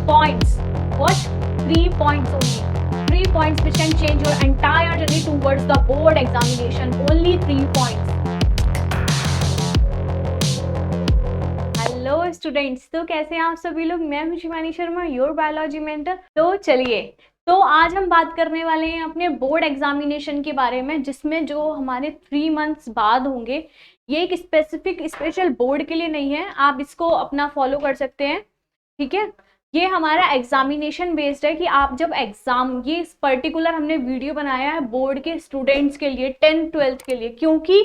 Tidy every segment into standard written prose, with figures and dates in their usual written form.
points. What? 3 points only. 3 points which can change your entire journey towards the board examination. Only 3 points. Hello students, तो कैसे हैं आप सभी लोग। मैं हूं Shivani Sharma, your biology mentor. तो चलिए, तो आज हम बात करने वाले हैं अपने बोर्ड एग्जामिनेशन के बारे में, जिसमें जो हमारे 3 मंथ्स बाद होंगे। ये एक स्पेसिफिक स्पेशल बोर्ड के लिए नहीं है, आप इसको अपना फॉलो कर सकते हैं। ठीक है, ये हमारा एग्जामिनेशन बेस्ड है कि आप जब एग्जाम, ये पर्टिकुलर हमने वीडियो बनाया है बोर्ड के स्टूडेंट्स के लिए, 10th 12th के लिए, क्योंकि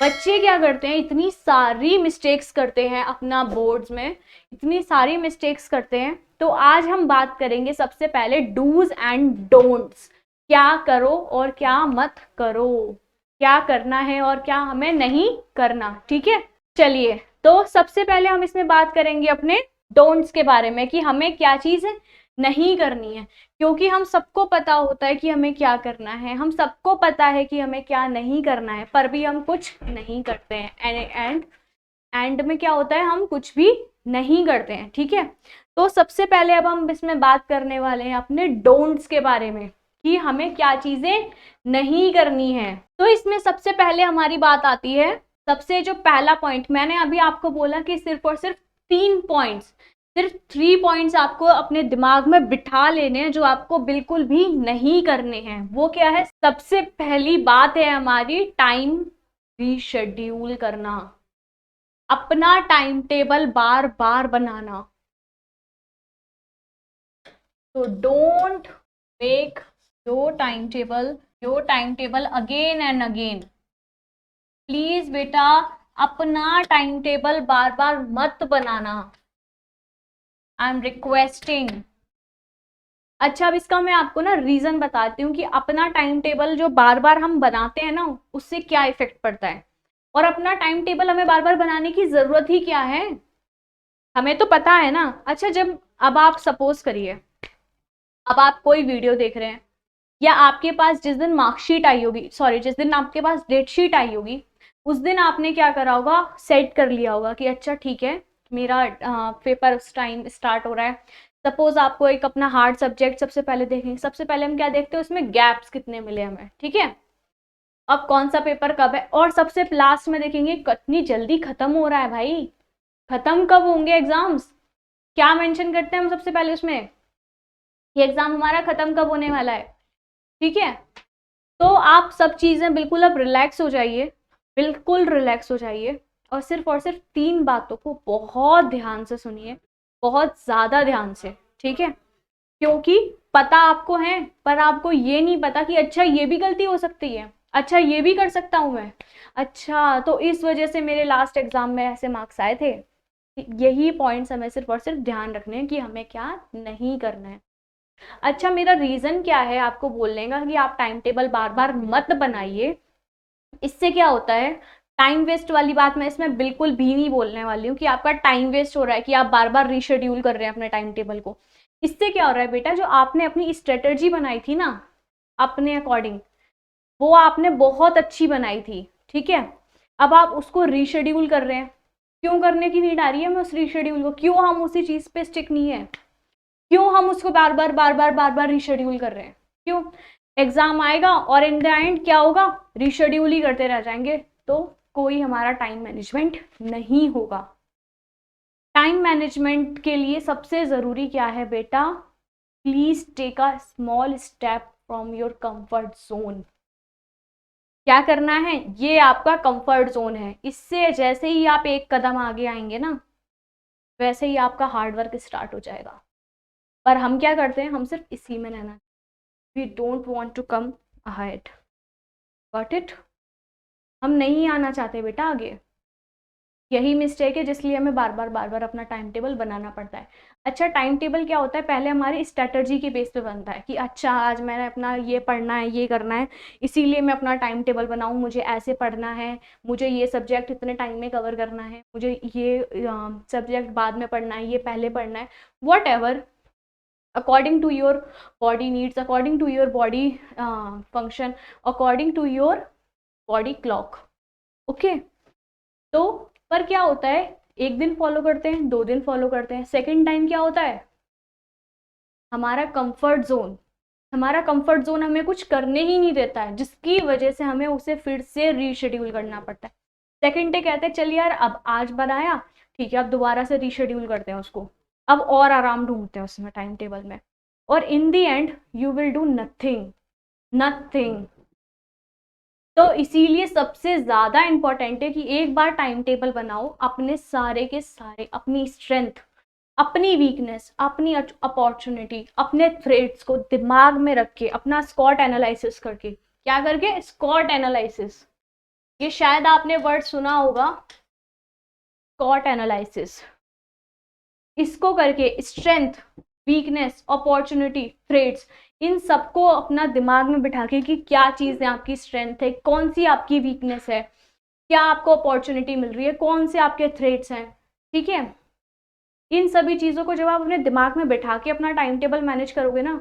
बच्चे क्या करते हैं, इतनी सारी मिस्टेक्स करते हैं अपना बोर्ड्स में, इतनी सारी मिस्टेक्स करते हैं। तो आज हम बात करेंगे सबसे पहले डूज एंड डोंट्स, क्या करो और क्या मत करो, क्या करना है और क्या हमें नहीं करना। ठीक है, चलिए, तो सबसे पहले हम इसमें बात करेंगे अपने डोंट्स के बारे में कि हमें क्या चीज नहीं करनी है। क्योंकि हम सबको पता होता है कि हमें क्या करना है, हम सबको पता है कि हमें क्या नहीं करना है, पर भी हम कुछ नहीं करते हैं। एंड में क्या होता है, हम कुछ भी नहीं करते हैं। ठीक है, तो सबसे पहले अब हम इसमें बात करने वाले हैं अपने डोंट्स के बारे में कि हमें क्या चीजें नहीं करनी है। तो इसमें सबसे पहले हमारी बात आती है, सबसे जो पहला पॉइंट मैंने अभी आपको बोला कि सिर्फ और सिर्फ 3 पॉइंट्स, सिर्फ 3 पॉइंट्स आपको अपने दिमाग में बिठा लेने हैं जो आपको बिल्कुल भी नहीं करने हैं। वो क्या है? सबसे पहली बात है हमारी टाइम रीशेड्यूल करना, अपना टाइम टेबल बार बार बनाना। तो don't make your time table again and again. Please बेटा, अपना टाइम टेबल बार बार मत बनाना। I am requesting. अच्छा, अब इसका मैं आपको ना रीजन बताती हूँ कि अपना टाइम टेबल जो बार बार हम बनाते हैं ना, उससे क्या इफेक्ट पड़ता है, और अपना टाइम टेबल हमें बार बार बनाने की जरूरत ही क्या है, हमें तो पता है ना। अच्छा, जब अब आप सपोज करिए, अब आप कोई वीडियो देख रहे हैं, या आपके पास जिस दिन मार्कशीट आई होगी, सॉरी, जिस दिन आपके पास डेट शीट आई होगी, उस दिन आपने क्या करा होगा, सेट कर लिया होगा कि अच्छा ठीक है, मेरा पेपर उस टाइम स्टार्ट हो रहा है। सपोज आपको एक अपना हार्ड सब्जेक्ट सबसे पहले देखेंगे, सबसे पहले हम क्या देखते हैं, उसमें गैप्स कितने मिले हमें। ठीक है, अब कौन सा पेपर कब है, और सबसे लास्ट में देखेंगे कितनी जल्दी खत्म हो रहा है भाई, खत्म कब होंगे एग्जाम्स। क्या मेंशन करते हैं हम सबसे पहले उसमें, ये एग्जाम हमारा खत्म कब होने वाला है। ठीक है, तो आप सब चीजें बिल्कुल अब रिलैक्स हो जाइए, बिल्कुल रिलैक्स हो जाइए, और सिर्फ 3 बातों को बहुत ध्यान से सुनिए, बहुत ज्यादा ध्यान से। ठीक है, क्योंकि पता आपको है, पर आपको ये नहीं पता कि अच्छा ये भी गलती हो सकती है, अच्छा ये भी कर सकता हूं मैं, अच्छा तो इस वजह से मेरे लास्ट एग्जाम में ऐसे मार्क्स आए थे। यही पॉइंट्स हमें सिर्फ और सिर्फ ध्यान रखने हैं कि हमें क्या नहीं करना है। अच्छा, मेरा रीजन क्या है आपको बोलने का कि आप टाइम टेबल बार बार मत बनाइए। इससे क्या होता है, टाइम वेस्ट वाली बात मैं इसमें बिल्कुल भी नहीं बोलने वाली हूँ कि आपका टाइम वेस्ट हो रहा है, कि आप बार बार रीशेड्यूल कर रहे हैं अपने टाइम टेबल को। इससे क्या हो रहा है बेटा, जो आपने अपनी स्ट्रेटजी बनाई थी ना अपने अकॉर्डिंग, वो आपने बहुत अच्छी बनाई थी। ठीक है, अब आप उसको रीशेड्यूल कर रहे हैं। क्यों करने की नीड आ रही है हमें उस रीशेड्यूल को, क्यों हम उसी चीज पे स्टिक नहीं है, क्यों हम उसको बार बार रीशेड्यूल कर रहे हैं, क्यों? एग्जाम आएगा और इन द एंड क्या होगा, रीशेड्यूल ही करते रह जाएंगे, तो कोई हमारा टाइम मैनेजमेंट नहीं होगा। टाइम मैनेजमेंट के लिए सबसे जरूरी क्या है बेटा, please take a small step from your comfort zone. क्या करना है, ये आपका कंफर्ट जोन है, इससे जैसे ही आप एक कदम आगे आएंगे ना, वैसे ही आपका हार्डवर्क स्टार्ट हो जाएगा। पर हम क्या करते हैं, हम सिर्फ इसी में रहना, we don't want to come ahead. Got it? हम नहीं आना चाहते बेटा आगे, यही मिस्टेक है जिसलिए हमें बार बार अपना टाइम टेबल बनाना पड़ता है। अच्छा, टाइम टेबल क्या होता है, पहले हमारी स्ट्रेटजी के बेस पे बनता है कि अच्छा आज मैंने अपना ये पढ़ना है, ये करना है, इसीलिए मैं अपना टाइम टेबल बनाऊं, मुझे ऐसे पढ़ना है, मुझे ये सब्जेक्ट इतने टाइम में कवर करना है, मुझे ये सब्जेक्ट बाद में पढ़ना है, ये पहले पढ़ना है, what ever, according to your body needs, according to your body function, according to your body clock. Okay, तो पर क्या होता है, एक दिन फॉलो करते हैं, 2 दिन फॉलो करते हैं, सेकंड टाइम क्या होता है, हमारा कंफर्ट जोन, हमारा कंफर्ट जोन हमें कुछ करने ही नहीं देता है, जिसकी वजह से हमें उसे फिर से रीशेड्यूल करना पड़ता है। सेकंड डे कहते हैं चल यार अब आज बनाया, ठीक है अब दोबारा से रीशेड्यूल करते हैं उसको, अब और आराम ढूंढते हैं उसमें टाइम टेबल में, और in the end you will do nothing, nothing. तो इसीलिए सबसे ज्यादा इंपॉर्टेंट है कि एक बार टाइम टेबल बनाओ, अपने सारे के सारे, अपनी स्ट्रेंथ, अपनी वीकनेस, अपनी अपॉर्चुनिटी, अपने थ्रेड्स को दिमाग में रख के, अपना स्कॉट एनालिसिस करके, क्या करके, स्कॉट एनालिसिस, ये शायद आपने वर्ड सुना होगा, स्कॉट एनालिसिस। इसको करके स्ट्रेंथ, वीकनेस, अपॉर्चुनिटी, थ्रेड्स, इन सबको अपना दिमाग में बिठा के कि क्या चीज़ें आपकी स्ट्रेंथ है, कौन सी आपकी वीकनेस है, क्या आपको अपॉर्चुनिटी मिल रही है, कौन से आपके थ्रेड्स हैं, ठीक है। इन सभी चीज़ों को जब आप अपने दिमाग में बिठा के अपना टाइम टेबल मैनेज करोगे ना,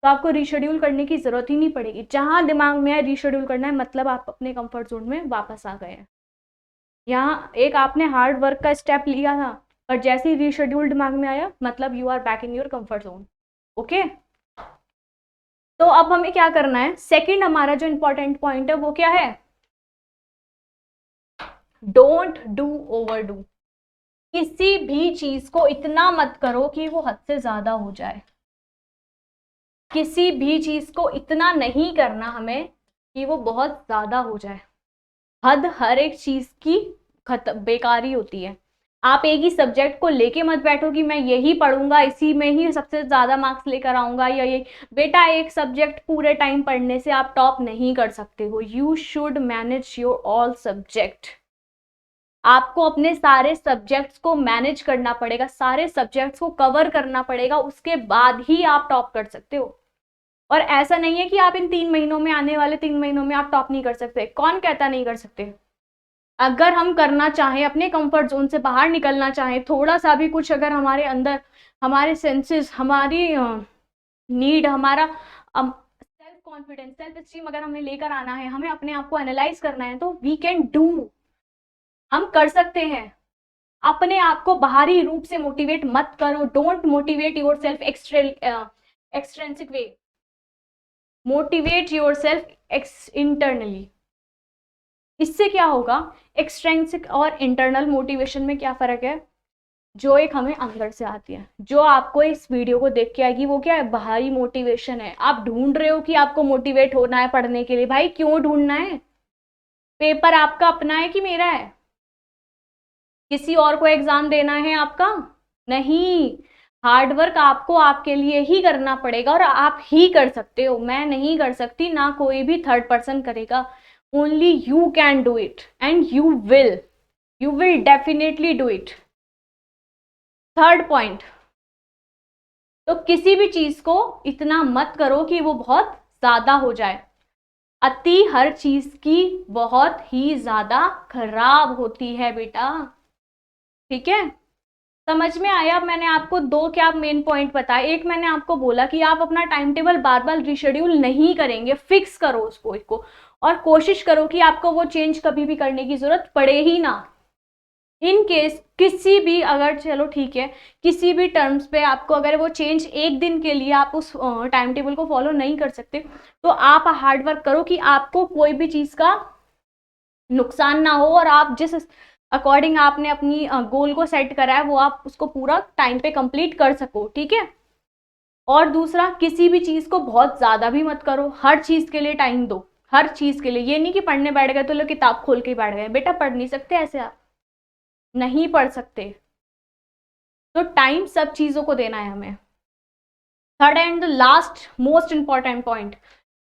तो आपको रीशेड्यूल करने की ज़रूरत ही नहीं पड़ेगी। जहाँ दिमाग में है रीशेड्यूल करना है, मतलब आप अपने कंफर्ट जोन में वापस आ गए हैं। यहाँ एक आपने हार्ड वर्क का स्टेप लिया था, और जैसे ही रीशेड्यूल दिमाग में आया, मतलब you are back in your comfort zone. Okay, तो अब हमें क्या करना है, सेकंड हमारा जो इंपॉर्टेंट पॉइंट है वो क्या है, डोंट डू ओवर डू। किसी भी चीज को इतना मत करो कि वो हद से ज्यादा हो जाए। किसी भी चीज को इतना नहीं करना हमें कि वो बहुत ज्यादा हो जाए। हद हर एक चीज की बेकारी होती है। आप एक ही सब्जेक्ट को लेके मत बैठो कि मैं यही पढ़ूंगा, इसी में ही सबसे ज्यादा मार्क्स लेकर आऊंगा, या ये बेटा एक सब्जेक्ट पूरे टाइम पढ़ने से आप टॉप नहीं कर सकते हो। You should manage your all subject. आपको अपने सारे सब्जेक्ट्स को मैनेज करना पड़ेगा, सारे सब्जेक्ट्स को कवर करना पड़ेगा, उसके बाद ही आप टॉप कर सकते हो। और ऐसा नहीं है कि आप इन 3 महीनों में, आने वाले 3 महीनों में आप टॉप नहीं कर सकते। कौन कहता नहीं कर सकते? अगर हम करना चाहें, अपने कंफर्ट जोन से बाहर निकलना चाहें, थोड़ा सा भी कुछ अगर हमारे अंदर, हमारे सेंसेस, हमारी नीड, हमारा सेल्फ कॉन्फिडेंस, सेल्फ स्टीम अगर हमें लेकर आना है, हमें अपने आप को एनालाइज करना है, तो वी कैन डू, हम कर सकते हैं। अपने आप को बाहरी रूप से मोटिवेट मत करो। Don't motivate your self extrinsic way, motivate your self internally. इससे क्या होगा, एक्सट्रेंसिक और इंटरनल मोटिवेशन में क्या फर्क है? जो एक हमें अंदर से आती है, जो आपको इस वीडियो को देख के आएगी, वो क्या है, बाहरी मोटिवेशन है। आप ढूंढ रहे हो कि आपको मोटिवेट होना है पढ़ने के लिए, भाई क्यों ढूंढना है? पेपर आपका अपना है कि मेरा है? किसी और को एग्जाम देना है आपका? नहीं, हार्डवर्क आपको आपके लिए ही करना पड़ेगा, और आप ही कर सकते हो। मैं नहीं कर सकती, ना कोई भी थर्ड पर्सन करेगा। Only you can do it, and you will definitely do it. Third point, तो किसी भी चीज को इतना मत करो कि वो बहुत ज्यादा हो जाए। अति हर चीज की बहुत ही ज्यादा खराब होती है बेटा, ठीक है। समझ में आया? मैंने आपको दो क्या मेन पॉइंट बताए। एक, मैंने आपको बोला कि आप अपना टाइम टेबल बार बार रिशेड्यूल नहीं करेंगे, फिक्स करो उसको, इसको, और कोशिश करो कि आपको वो चेंज कभी भी करने की जरूरत पड़े ही ना। इन केस किसी भी, अगर चलो ठीक है, किसी भी टर्म्स पे आपको अगर वो चेंज एक दिन के लिए आप उस टाइम टेबल को फॉलो नहीं कर सकते, तो आप हार्ड वर्क करो कि आपको कोई भी चीज का नुकसान ना हो, और आप जिस अकॉर्डिंग आपने अपनी गोल को सेट करा है, वो आप उसको पूरा टाइम पे कंप्लीट कर सको, ठीक है। और दूसरा, किसी भी चीज को बहुत ज्यादा भी मत करो, हर चीज के लिए टाइम दो, हर चीज के लिए। ये नहीं कि पढ़ने बैठ गए तो लोग किताब खोल के बैठ गए, बेटा पढ़ नहीं सकते ऐसे, आप नहीं पढ़ सकते। तो टाइम सब चीजों को देना है हमें। Third and last most important point,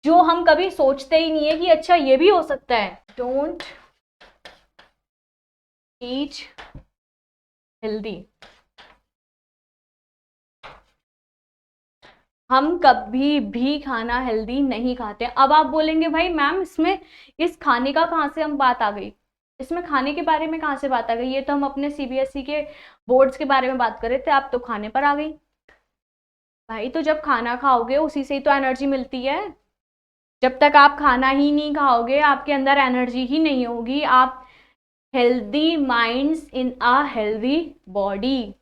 जो हम कभी सोचते ही नहीं है कि अच्छा ये भी हो सकता है, डोंट ईट हेल्दी। हम कभी भी खाना हेल्दी नहीं खाते। अब आप बोलेंगे भाई मैम इसमें, इस खाने का कहाँ से हम बात आ गई, इसमें खाने के बारे में कहाँ से बात आ गई? ये तो हम अपने सीबीएसई के बोर्ड्स के बारे में बात कर रहे थे, आप तो खाने पर आ गई। भाई तो जब खाना खाओगे उसी से ही तो एनर्जी मिलती है। जब तक आप खाना ही नहीं खाओगे, आपके अंदर एनर्जी ही नहीं होगी। आप healthy minds in a healthy body,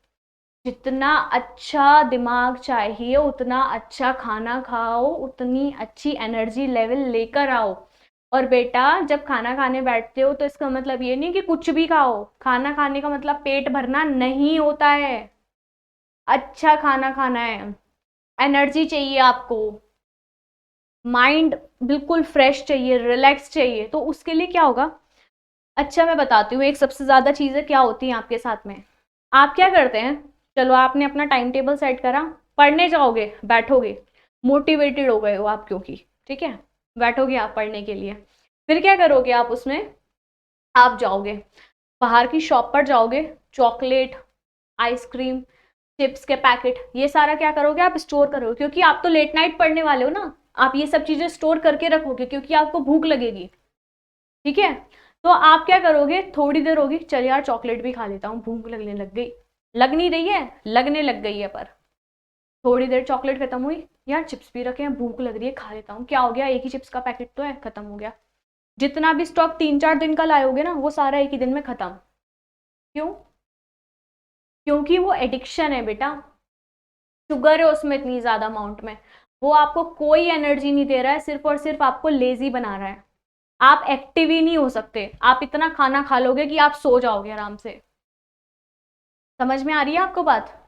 जितना अच्छा दिमाग चाहिए उतना अच्छा खाना खाओ, उतनी अच्छी एनर्जी लेवल लेकर आओ। और बेटा जब खाना खाने बैठते हो तो इसका मतलब ये नहीं कि कुछ भी खाओ। खाना खाने का मतलब पेट भरना नहीं होता है। अच्छा खाना खाना है, एनर्जी चाहिए आपको, माइंड बिल्कुल फ्रेश चाहिए, रिलैक्स चाहिए। तो उसके लिए क्या होगा, अच्छा मैं बताती हूँ। एक सबसे ज्यादा चीजें क्या होती हैं आपके साथ में, आप क्या करते हैं, चलो आपने अपना टाइम टेबल सेट करा, पढ़ने जाओगे, बैठोगे, मोटिवेटेड हो गए हो आप क्योंकि, ठीक है, बैठोगे आप पढ़ने के लिए। फिर क्या करोगे आप उसमें, आप जाओगे बाहर की शॉप पर जाओगे, चॉकलेट, आइसक्रीम, चिप्स के पैकेट, ये सारा क्या करोगे आप, स्टोर करोगे, क्योंकि आप तो लेट नाइट पढ़ने वाले हो ना। आप ये सब चीजें स्टोर करके रखोगे क्योंकि आपको भूख लगेगी, ठीक है। तो आप क्या करोगे, थोड़ी देर होगी, चल यार चॉकलेट भी खा लेता हूँ, भूख लगने लग गई, लग नहीं रही है, लगने लग गई है, पर थोड़ी देर चॉकलेट खत्म हुई, यार चिप्स भी रखे हैं, भूख लग रही है, खा लेता हूँ, क्या हो गया, एक ही चिप्स का पैकेट तो है, खत्म हो गया। जितना भी स्टॉक 3-4 दिन का लाए होगे ना, वो सारा एक ही दिन में खत्म। क्यों, क्योंकि वो एडिक्शन है बेटा, शुगर है उसमें इतनी ज्यादा अमाउंट में, वो आपको कोई एनर्जी नहीं दे रहा है, सिर्फ और सिर्फ आपको लेजी बना रहा है। आप एक्टिव ही नहीं हो सकते, आप इतना खाना खा लोगे कि आप सो जाओगे आराम से। समझ में आ रही है आपको बात।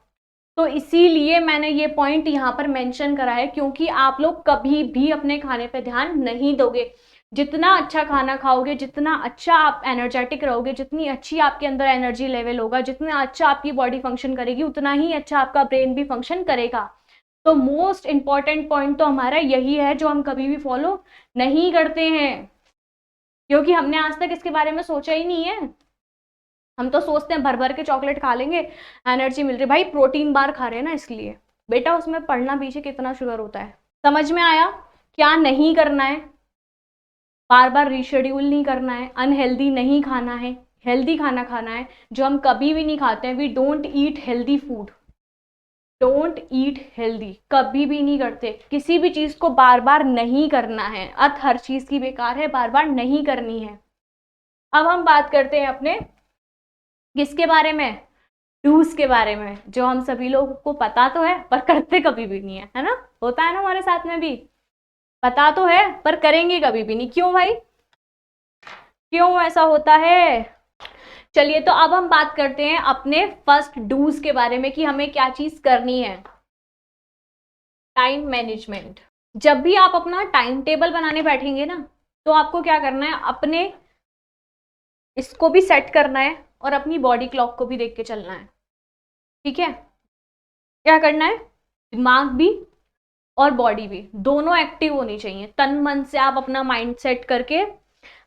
तो इसीलिए मैंने ये पॉइंट यहाँ पर मेंशन करा है, क्योंकि आप लोग कभी भी अपने खाने पे ध्यान नहीं दोगे। जितना अच्छा खाना खाओगे, जितना अच्छा आप एनर्जेटिक रहोगे, जितनी अच्छी आपके अंदर एनर्जी लेवल होगा, जितना अच्छा आपकी बॉडी फंक्शन करेगी, उतना ही अच्छा आपका ब्रेन भी फंक्शन करेगा। तो मोस्ट इंपॉर्टेंट पॉइंट तो हमारा यही है, जो हम कभी भी फॉलो नहीं करते हैं, क्योंकि हमने आज तक इसके बारे में सोचा ही नहीं है। हम तो सोचते हैं भर भर के चॉकलेट खा लेंगे, एनर्जी मिल रही, भाई प्रोटीन बार खा रहे हैं ना इसलिए। बेटा उसमें पढ़ना पीछे कितना शुगर होता है, समझ में आया। क्या नहीं करना है, बार बार रीशेड्यूल नहीं करना है, अनहेल्दी नहीं खाना है, हेल्दी खाना खाना है, जो हम कभी भी नहीं खाते हैं। We don't eat healthy food, don't eat healthy, कभी भी नहीं करते। किसी भी चीज को बार बार नहीं करना है, अर्थ हर चीज की बेकार है, बार बार नहीं करनी है। अब हम बात करते हैं अपने किसके बारे में, डूज के बारे में, जो हम सभी लोगों को पता तो है पर करते कभी भी नहीं है ना। होता है ना हमारे साथ में भी, पता तो है पर करेंगे कभी भी नहीं। क्यों भाई, क्यों ऐसा होता है। चलिए तो अब हम बात करते हैं अपने फर्स्ट डूज के बारे में, कि हमें क्या चीज करनी है। Time management. जब भी आप अपना टाइम टेबल बनाने बैठेंगे ना, तो आपको क्या करना है, अपने इसको भी सेट करना है और अपनी बॉडी क्लॉक को भी देख के चलना है, ठीक है। क्या करना है, दिमाग भी और बॉडी भी दोनों एक्टिव होनी चाहिए। तन मन से आप अपना माइंड सेट करके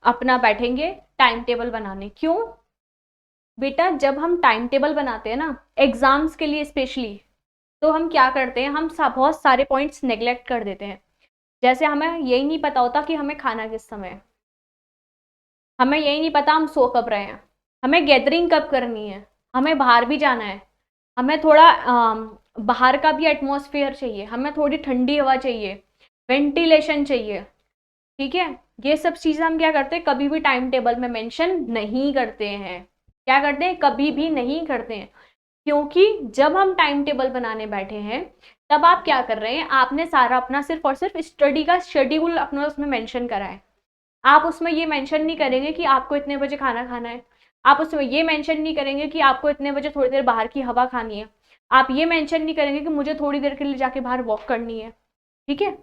अपना बैठेंगे टाइम टेबल बनाने। क्यों बेटा, जब हम टाइम टेबल बनाते हैं ना एग्जाम्स के लिए स्पेशली, तो हम क्या करते हैं, हम बहुत सारे पॉइंट्स नेग्लेक्ट कर देते हैं। जैसे हमें यही नहीं पता होता कि हमें खाना किस समय है, हमें यही नहीं पता हम सो कब रहे हैं, हमें गैदरिंग कब करनी है, हमें बाहर भी जाना है, हमें थोड़ा बाहर का भी एटमॉस्फेयर चाहिए, हमें थोड़ी ठंडी हवा चाहिए, वेंटिलेशन चाहिए, ठीक है। ये सब चीजें हम क्या करते हैं, कभी भी टाइम टेबल में मेंशन नहीं करते हैं। क्या करते हैं, कभी भी नहीं करते हैं। क्योंकि जब हम टाइम टेबल बनाने बैठे हैं, तब आप क्या कर रहे हैं, आपने सारा अपना सिर्फ और सिर्फ स्टडी का शेड्यूल अपना उसमें मेंशन करा है। आप उसमें ये मेंशन नहीं करेंगे कि आपको इतने बजे खाना खाना है, आप उसमें ये मेंशन नहीं करेंगे कि आपको इतने बजे थोड़ी देर बाहर की हवा खानी है, आप ये मेंशन नहीं करेंगे कि मुझे थोड़ी देर के लिए जाके बाहर वॉक करनी है, ठीक है।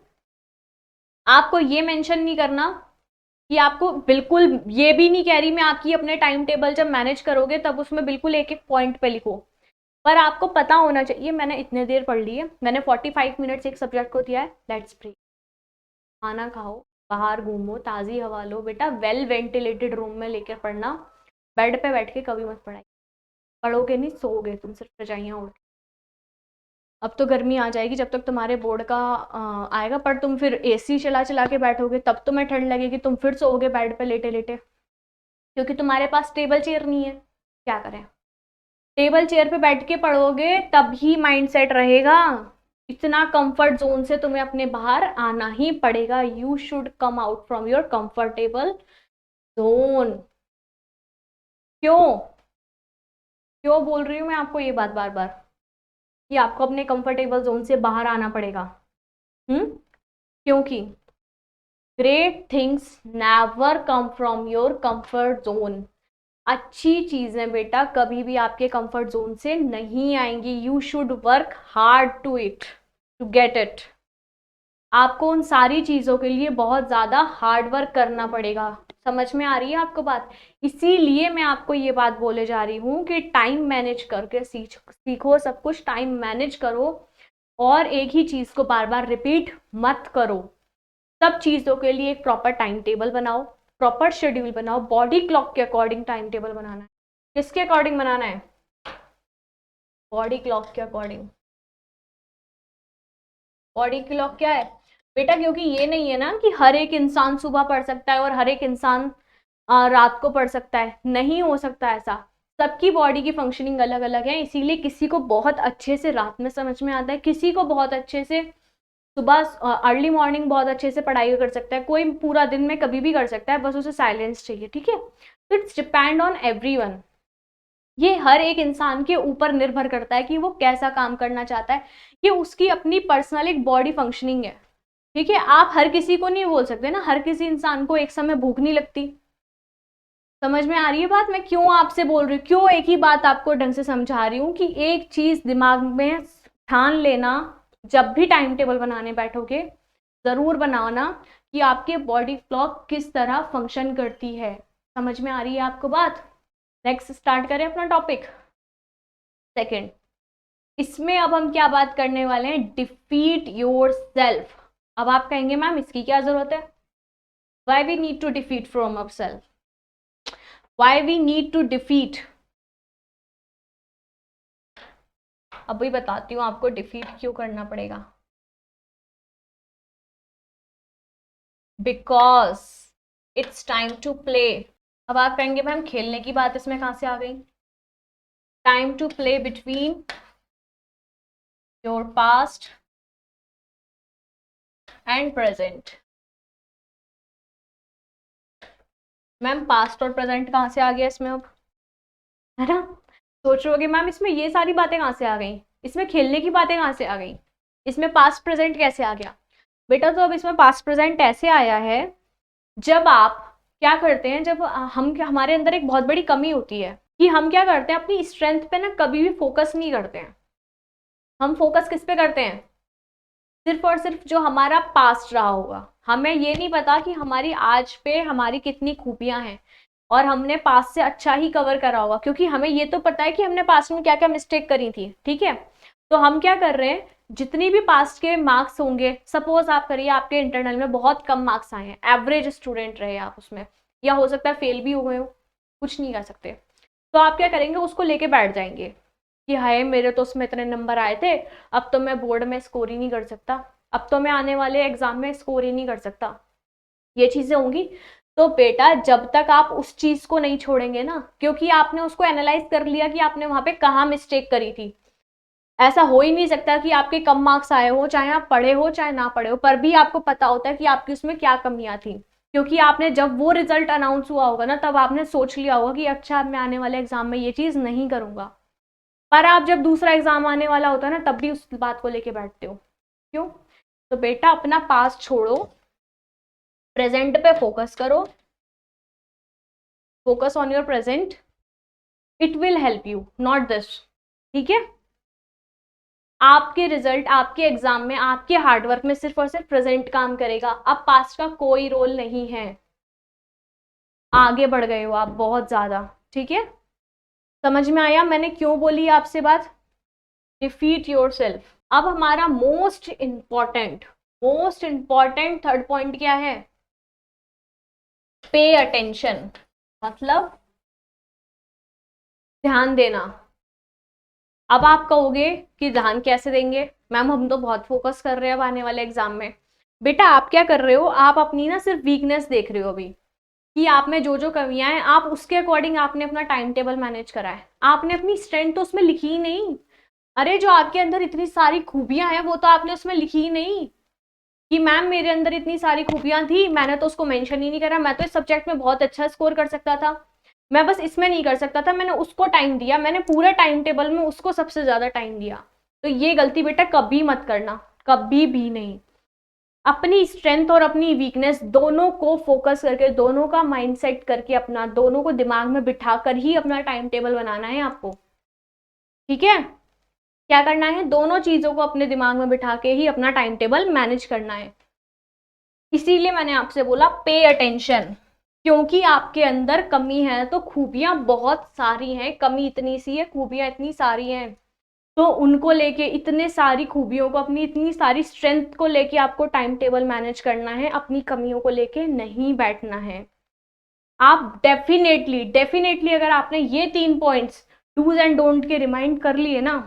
आपको ये मेंशन नहीं करना कि आपको, बिल्कुल ये भी नहीं कह रही मैं आपकी, अपने टाइम टेबल जब मैनेज करोगे तब उसमें बिल्कुल एक एक पॉइंट पे लिखो, पर आपको पता होना चाहिए मैंने इतने देर पढ़ ली है, मैंने 45 मिनट्स एक सब्जेक्ट को दिया है, लेट्स ब्रेक, खाना खाओ, बाहर घूमो, ताज़ी हवा लो। बेटा वेल वेंटिलेटेड रूम में लेकर पढ़ना, बेड पे बैठ के कभी मत पढ़ाई, पढ़ोगे नहीं सोओगे तुम सिर्फ रजाइयाँ ओढ़। अब तो गर्मी आ जाएगी, जब तक तुम्हारे बोर्ड का आएगा, पर तुम फिर एसी चला चला के बैठोगे, तब तुम्हें ठंड लगेगी, तुम फिर सोओगे बेड पे लेटे लेटे, क्योंकि तुम्हारे पास टेबल चेयर नहीं है। क्या करें, टेबल चेयर पे बैठ के पढ़ोगे तभी माइंड सेट रहेगा। इतना कंफर्ट जोन से तुम्हें अपने बाहर आना ही पड़ेगा। You should come out from your comfortable zone. क्यों, क्यों बोल रही हूँ मैं आपको ये बात बार बार, कि आपको अपने कंफर्टेबल जोन से बाहर आना पड़ेगा? क्योंकि great things never come from your comfort zone. अच्छी चीजें बेटा कभी भी आपके कंफर्ट जोन से नहीं आएंगी। You should work hard to it, to get it. आपको उन सारी चीजों के लिए बहुत ज्यादा हार्ड वर्क करना पड़ेगा। समझ में आ रही है आपको बात? इसीलिए मैं आपको ये बात बोले जा रही हूँ कि टाइम मैनेज करके सीखो सब कुछ, टाइम मैनेज करो और एक ही चीज को बार बार रिपीट मत करो। सब चीजों के लिए एक प्रॉपर टाइम टेबल बनाओ, प्रॉपर शेड्यूल बनाओ। बॉडी क्लॉक के अकॉर्डिंग टाइम टेबल बनाना है। किसके अकॉर्डिंग बनाना है? बॉडी क्लॉक के अकॉर्डिंग। बॉडी क्लॉक क्या है बेटा? क्योंकि ये नहीं है ना कि हर एक इंसान सुबह पढ़ सकता है और हर एक इंसान रात को पढ़ सकता है। नहीं हो सकता ऐसा। सबकी बॉडी की फंक्शनिंग अलग अलग है, इसीलिए किसी को बहुत अच्छे से रात में समझ में आता है, किसी को बहुत अच्छे से सुबह अर्ली मॉर्निंग बहुत अच्छे से पढ़ाई कर सकता है, कोई पूरा दिन में कभी भी कर सकता है, बस उसे साइलेंस चाहिए। ठीक है, तो इट्स डिपेंड ऑन एवरीवन। ये हर एक इंसान के ऊपर निर्भर करता है कि वो कैसा काम करना चाहता है। ये उसकी अपनी पर्सनल एक बॉडी फंक्शनिंग है। ठीक है, आप हर किसी को नहीं बोल सकते ना, हर किसी इंसान को एक समय भूख नहीं लगती। समझ में आ रही है बात? मैं क्यों आपसे बोल रही हूँ, क्यों एक ही बात आपको ढंग से समझा रही हूँ कि एक चीज दिमाग में ठान लेना, जब भी टाइम टेबल बनाने बैठोगे जरूर बनाना कि आपके बॉडी क्लॉक किस तरह फंक्शन करती है। समझ में आ रही है आपको बात? नेक्स्ट स्टार्ट करें अपना टॉपिक सेकंड। इसमें अब हम क्या बात करने वाले हैं? Defeat yourself. अब आप कहेंगे मैम इसकी क्या जरूरत है? Why we need to defeat from our self? Why we need to defeat? अभी बताती हूँ आपको डिफीट क्यों करना पड़ेगा। Because it's time to play. अब आप कहेंगे मैम खेलने की बात इसमें कहां से आ गई? Time to play between your past and present. Ma'am past और प्रेजेंट कहां से आ गया इसमें अब? है ना? सोच रहे होगे मैम इसमें ये सारी बातें कहां से आ गई, इसमें खेलने की बातें कहां से आ गई, इसमें पास्ट प्रेजेंट कैसे आ गया? बेटा तो अब इसमें पास्ट प्रेजेंट ऐसे आया है जब आप क्या करते हैं, जब हमारे अंदर एक बहुत बड़ी कमी होती है कि हम क्या करते हैं, अपनी स्ट्रेंथ पे ना कभी भी फोकस नहीं करते हैं। हम फोकस किस पे करते हैं? सिर्फ और सिर्फ जो हमारा पास्ट रहा होगा। हमें ये नहीं पता कि हमारी आज पे हमारी कितनी खूबियां हैं और हमने पास्ट से अच्छा ही कवर करा होगा, क्योंकि हमें ये तो पता है कि हमने पास्ट में क्या क्या मिस्टेक करी थी। ठीक है, तो हम क्या कर रहे हैं, जितनी भी पास्ट के मार्क्स होंगे, सपोज आप करिए आपके इंटरनल में बहुत कम मार्क्स आए हैं, एवरेज स्टूडेंट रहे आप उसमें, या हो सकता है फेल भी हुए हो, कुछ नहीं कर सकते, तो आप क्या करेंगे, उसको लेके बैठ जाएंगे कि हाय मेरे तो उसमें इतने नंबर आए थे, अब तो मैं बोर्ड में स्कोर ही नहीं कर सकता, अब तो मैं आने वाले एग्जाम में स्कोर ही नहीं कर सकता। ये चीजें होंगी। तो बेटा जब तक आप उस चीज को नहीं छोड़ेंगे ना, क्योंकि आपने उसको एनालाइज कर लिया कि आपने वहां पे कहाँ मिस्टेक करी थी। ऐसा हो ही नहीं सकता कि आपके कम मार्क्स आए हो, चाहे आप पढ़े हो चाहे ना पढ़े हो, पर भी आपको पता होता है कि आपकी उसमें क्या कमियां थी, क्योंकि आपने जब वो रिजल्ट अनाउंस हुआ होगा ना, तब आपने सोच लिया होगा कि अच्छा मैं आने वाले एग्जाम में ये चीज नहीं करूंगा। पर आप जब दूसरा एग्जाम आने वाला होता है ना, तब भी उस बात को लेके बैठते हो। क्यों? तो बेटा अपना पास्ट छोड़ो, प्रेजेंट पे फोकस करो, focus on your present, it will help you, not this. ठीक है, आपके रिजल्ट आपके एग्जाम में आपके हार्डवर्क में सिर्फ और सिर्फ प्रेजेंट काम करेगा। अब पास्ट का कोई रोल नहीं है। आगे बढ़ गए हो आप बहुत ज्यादा। ठीक है, समझ में आया मैंने क्यों बोली आपसे बात? Defeat yourself. अब हमारा मोस्ट इंपॉर्टेंट थर्ड पॉइंट क्या है? पे अटेंशन, मतलब ध्यान देना। अब आप कहोगे कि ध्यान कैसे देंगे मैम, हम तो बहुत फोकस कर रहे हैं अब आने वाले एग्जाम में। बेटा आप क्या कर रहे हो, आप अपनी ना सिर्फ वीकनेस देख रहे हो अभी, कि आप में जो जो कमियां हैं, आप उसके अकॉर्डिंग आपने अपना टाइम टेबल मैनेज करा है। आपने अपनी स्ट्रेंथ तो उसमें लिखी ही नहीं। अरे जो आपके अंदर इतनी सारी खूबियां हैं वो तो आपने उसमें लिखी ही नहीं कि मैम मेरे अंदर इतनी सारी खूबियां थी, मैंने तो उसको मेंशन ही नहीं करा, मैं तो इस सब्जेक्ट में बहुत अच्छा स्कोर कर सकता था, मैं बस इसमें नहीं कर सकता था, मैंने उसको टाइम दिया, मैंने पूरे टाइम टेबल में उसको सबसे ज्यादा टाइम दिया। तो ये गलती बेटा कभी मत करना, कभी भी नहीं। अपनी स्ट्रेंथ और अपनी वीकनेस दोनों को फोकस करके, दोनों का माइंडसेट करके, अपना दोनों को दिमाग में बिठा कर ही अपना टाइम टेबल बनाना है आपको, ठीक है। क्या करना है, दोनों चीजों को अपने दिमाग में बिठा के ही अपना टाइम टेबल मैनेज करना है। इसीलिए मैंने आपसे बोला पे अटेंशन, क्योंकि आपके अंदर कमी है तो खूबियां बहुत सारी हैं, कमी इतनी सी है, खूबियां इतनी सारी हैं। तो उनको लेके, इतने सारी खूबियों को, अपनी इतनी सारी स्ट्रेंथ को लेके आपको टाइम टेबल मैनेज करना है, अपनी कमियों को लेके नहीं बैठना है। आप डेफिनेटली डेफिनेटली अगर आपने ये 3 पॉइंट्स डूज एंड डोंट के रिमाइंड कर लिए ना,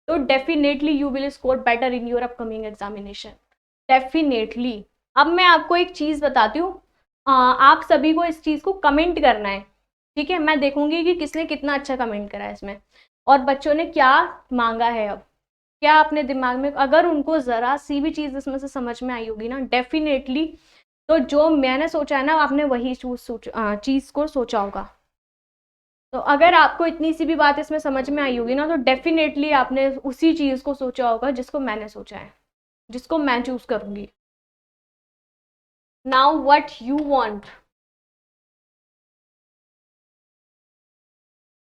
तो definitely you will score better in your upcoming examination, definitely. अब मैं आपको एक चीज बताती हूँ, आप सभी को इस चीज को कमेंट करना है, ठीक है। मैं देखूंगी कि किसने कितना अच्छा कमेंट करा है इसमें, और बच्चों ने क्या मांगा है। अब क्या अपने दिमाग में, अगर उनको जरा सी भी चीज इसमें से समझ में आई होगी ना, डेफिनेटली तो जो मैंने सोचा है ना, आपने वही चीज को सोचा होगा। तो अगर आपको इतनी सी भी बात इसमें समझ में आई होगी ना, तो डेफिनेटली आपने उसी चीज को सोचा होगा जिसको मैंने सोचा है, जिसको मैं चूज करूंगी। Now what you want,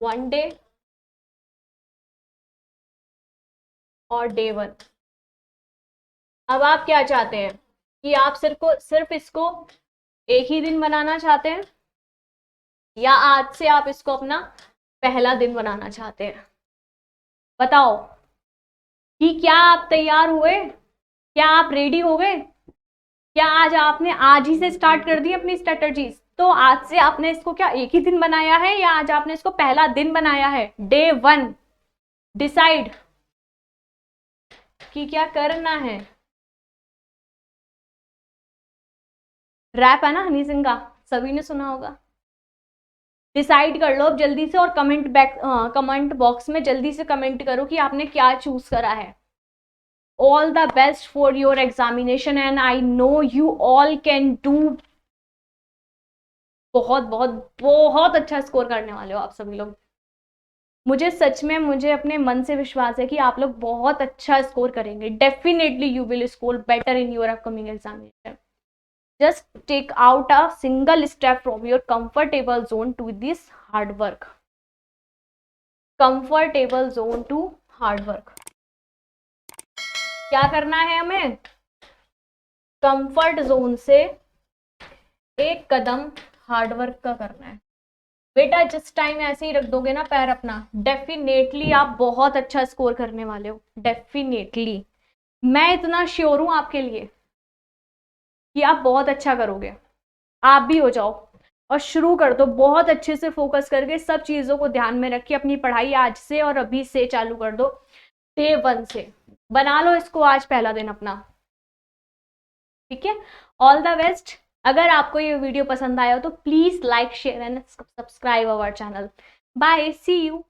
one day और डे 1। अब आप क्या चाहते हैं कि आप सिर्फ इसको एक ही दिन बनाना चाहते हैं, या आज से आप इसको अपना पहला दिन बनाना चाहते हैं? बताओ कि क्या आप तैयार हुए, क्या आप रेडी हो गए, क्या आज आपने आज ही से स्टार्ट कर दी अपनी स्ट्रेटजीज? तो आज से आपने इसको क्या एक ही दिन बनाया है, या आज आपने इसको पहला दिन बनाया है, डे 1? डिसाइड कि क्या करना है। रैप है ना हनी सिंह का, सभी ने सुना होगा। डिसाइड कर लो अब जल्दी से, और कमेंट बॉक्स में जल्दी से कमेंट करो कि आपने क्या चूज करा है। All the best for your examination, and I know you all can do, बहुत बहुत बहुत अच्छा स्कोर करने वाले हो आप सभी लोग। मुझे सच में, मुझे अपने मन से विश्वास है कि आप लोग बहुत अच्छा स्कोर करेंगे, definitely you will score better in your upcoming examination. Just take out a single step from your comfortable zone to this hard work. Comfortable zone to hard work. क्या करना है हमें? कंफर्ट जोन से एक कदम hard work का करना है। बेटा जिस टाइम ऐसे ही रख दोगे ना पैर अपना, डेफिनेटली आप बहुत अच्छा स्कोर करने वाले हो, डेफिनेटली। मैं इतना श्योर हूं आपके लिए कि आप बहुत अच्छा करोगे। आप भी हो जाओ और शुरू कर दो, बहुत अच्छे से फोकस करके सब चीजों को ध्यान में रख के अपनी पढ़ाई आज से और अभी से चालू कर दो, डे 1 से। बना लो इसको आज पहला दिन अपना, ठीक है। All the best. अगर आपको ये वीडियो पसंद आया हो तो please like, share and subscribe our channel. Bye, see you.